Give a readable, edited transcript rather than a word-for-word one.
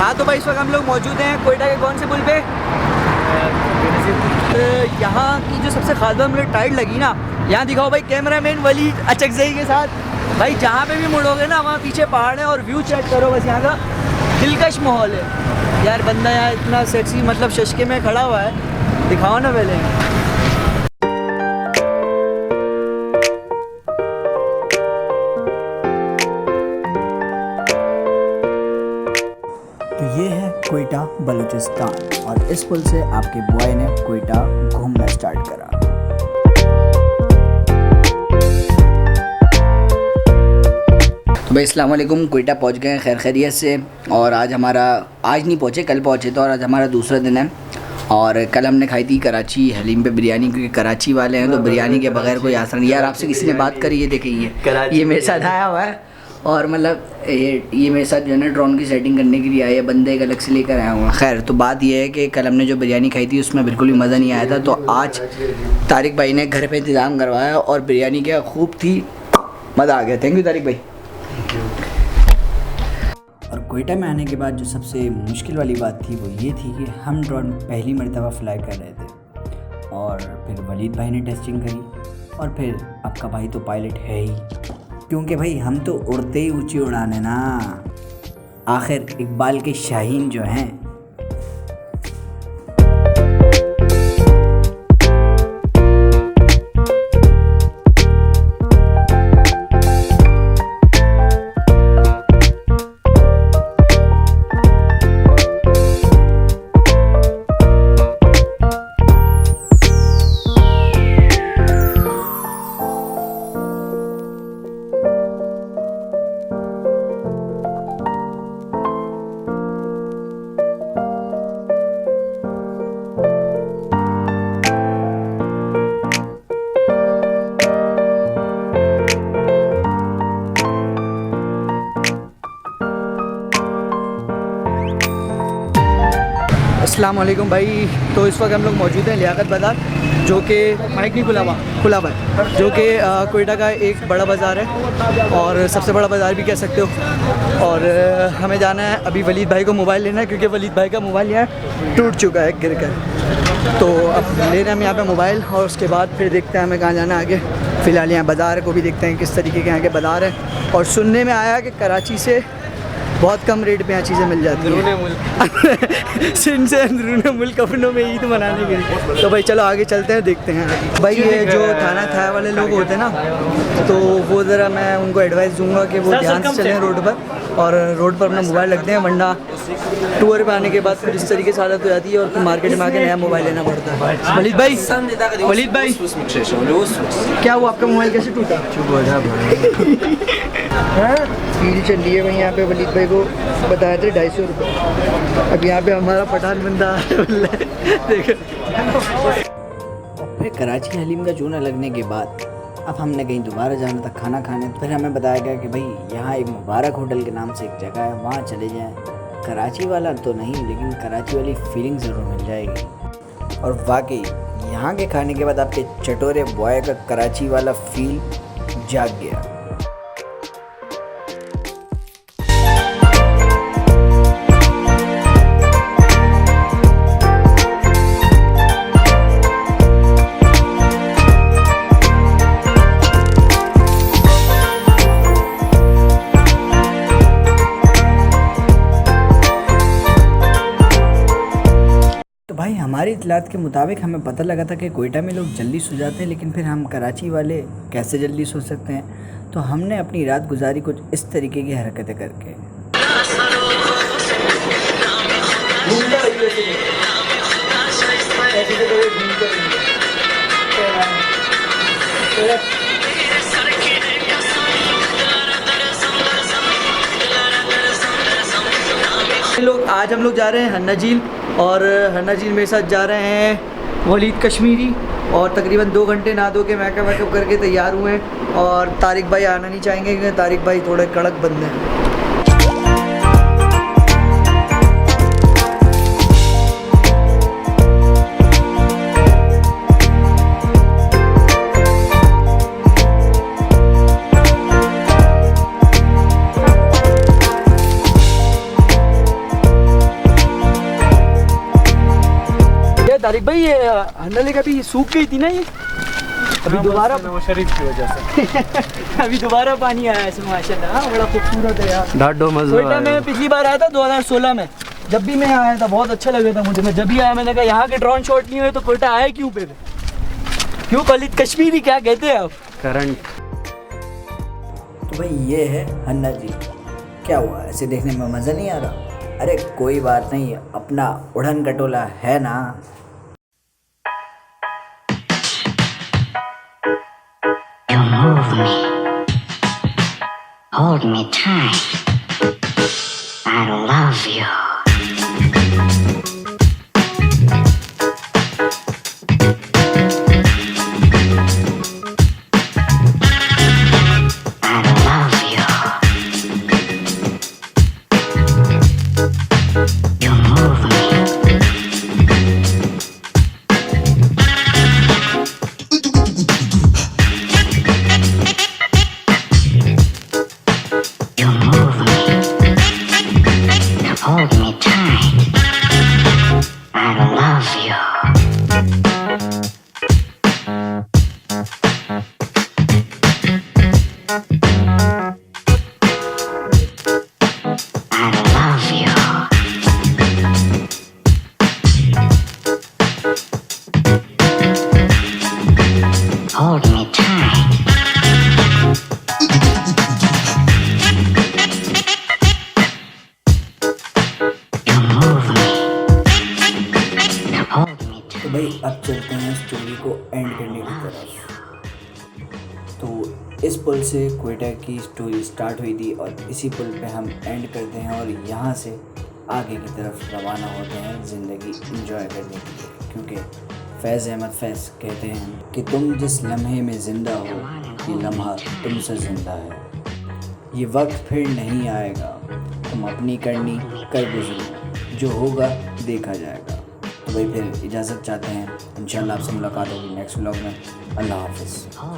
हाँ तो भाई इस वक्त हम लोग मौजूद हैं क्वेटा के कौन से पुल पे। यहाँ की जो सबसे खास बात मुझे टाइट लगी ना, यहाँ दिखाओ भाई कैमरामैन वलीद अचकज़ई के साथ। भाई जहाँ पे भी मुड़ोगे ना वहाँ पीछे पहाड़ है और व्यू चेक करो, बस यहाँ का दिलकश माहौल है यार। बंदा यहाँ इतना सेक्सी मतलब शशके में खड़ा हुआ है, दिखाओ ना पहले। तो ये है क्वेटा बलूचिस्तान और इस पुल से आपके बॉय ने क्वेटा घूमना स्टार्ट करा। तो भाई अस्सलाम वालेकुम, क्वेटा पहुंच गए खैर खैरियत से। और आज नहीं पहुंचे, कल पहुंचे तो, और आज हमारा दूसरा दिन है। और कल हमने खाई थी कराची हलीम पे बिरयानी, क्योंकि कराची वाले हैं तो बिरयानी के बगैर कोई आसरा नहीं। यार आपसे किसी ने बात करी, ये देखिए ये मेरे साथ आया हुआ है और मतलब ये मेरे साथ जो है ना ड्रोन की सेटिंग करने के लिए आया, बंदे एक अलग से लेकर आया हुआ। खैर तो बात ये है कि कल हमने जो बिरयानी खाई थी उसमें बिल्कुल भी मज़ा नहीं आया था, तो आज तारिक भाई ने घर पे इंतज़ाम करवाया और बिरयानी क्या खूब थी, मज़ा आ गया। थैंक यू तारिक भाई। और क्वेटा में आने के बाद जो सबसे मुश्किल वाली बात थी वो ये थी कि हम ड्रोन पहली मरतबा फ्लाई कर रहे थे और फिर वलीद भाई ने टेस्टिंग करी और फिर आपका भाई तो पायलट है ही, क्योंकि भाई हम तो उड़ते ही ऊंची उड़ान है ना, आखिर इकबाल के शाहीन जो हैं। अस्सलाम वालेकुम भाई। तो इस वक्त हम लोग मौजूद हैं लियाकत बाज़ार, जो कि माइक नहीं खुला हुआ है, जो कि क्वेटा का एक बड़ा बाज़ार है और सबसे बड़ा बाज़ार भी कह सकते हो। और हमें जाना है अभी, वलीद भाई को मोबाइल लेना है क्योंकि वलीद भाई का मोबाइल यहाँ टूट चुका है गिर कर। तो अब ले रहे हैं हम यहाँ पे मोबाइल और उसके बाद फिर देखते हैं हमें कहाँ जाना है आगे। फ़िलहाल यहाँ बाज़ार को भी देखते हैं किस तरीके के यहाँ के बाज़ार हैं। और सुनने में आया कि कराची से बहुत कम रेट पे यहाँ चीज़ें मिल जाती हैं। सिंध से अंदरूनी मुल्क अपनों में ईद मनाने के लिए। तो भाई चलो आगे चलते हैं, देखते हैं। भाई ये जो थाना थाया वाले लोग होते हैं ना, तो वो ज़रा मैं उनको एडवाइस दूंगा कि वो ध्यान से चलें रोड पर और रोड पर अपना मोबाइल रखते हैं, वरना टूर पे आने के बाद फिर इस तरीके से हालत हो जाती है और फिर मार्केट में आके नया मोबाइल लेना पड़ता है। वलीद भाई क्या हुआ, आपका मोबाइल कैसे टूटा? डील चल रही है भाई यहाँ पे। वलीद भाई को बताया थे 250 रुपये। अब यहाँ पे हमारा पठान बंदा देखो। फिर कराची हलीम का चूना लगने के बाद अब हमने कहीं दोबारा जाना था खाना खाने। फिर हमें बताया गया कि भाई यहाँ एक मुबारक होटल के नाम से एक जगह है, वहाँ चले जाएँ। कराची वाला तो नहीं, लेकिन कराची वाली फीलिंग ज़रूर मिल जाएगी। और वाकई यहाँ के खाने के बाद आपके चटोरे बॉय का कराची वाला फील जाग गया। भाई हमारी इतलात के मुताबिक हमें पता लगा था कि क्वेटा में लोग जल्दी सो जाते हैं, लेकिन फिर हम कराची वाले कैसे जल्दी सो सकते हैं। तो हमने अपनी रात गुजारी कुछ इस तरीके की हरकतें करके। आज हम लोग जा रहे हैं हन्ना झील और हन्ना झील मेरे साथ जा रहे हैं वलीद कश्मीरी और तकरीबन 2 घंटे नहा धो के मेकअप करके तैयार हुए हैं। और तारिक भाई आना नहीं चाहेंगे क्योंकि तारिक भाई थोड़े कड़क बंदे हैं। तारिक भाई ये हंडले का भी सूख गई थी ना ये, अभी दोबारा वो शरीफ की वजह से अभी दोबारा पानी आया है माशाल्लाह। हाँ, बड़ा खूबसूरत है यार। डाडो मजा क्वेटा में पिछली बार आया था 2016 में, जब भी मैं आया था बहुत अच्छा लगा था मुझे। मैं जब भी आया मैंने कहा यहाँ के ड्रोन शॉट नहीं हुए तो क्वेटा आया क्यों पे, क्यों कलित कश्मीरी क्या कहते हैं आप? करंट। तो भाई ये है हन्ना जी। क्या हुआ, ऐसे देखने में मज़ा नहीं आ रहा? अरे कोई बात नहीं, अपना उड़न खटोला है ना। You move me, hold me tight. I love you. Hold me tight. I love you. I love you. Hold me tight. तो भाई अब चलते हैं स्टोरी को एंड करने की तरफ। तो इस पल से क्वेटा की स्टोरी स्टार्ट हुई थी और इसी पल पे हम एंड करते हैं और यहाँ से आगे की तरफ रवाना होते हैं ज़िंदगी एंजॉय करने के लिए। क्योंकि फैज़ अहमद फैज़ कहते हैं कि तुम जिस लम्हे में ज़िंदा हो ये लम्हा तुमसे ज़िंदा है। ये वक्त फिर नहीं आएगा, तुम अपनी करनी कर गुजरो, जो होगा देखा जाएगा। तो भाई फिर इजाज़त चाहते हैं, इंशाल्लाह आपसे मुलाकात होगी नेक्स्ट व्लॉग में। अल्लाह हाफ़िज़।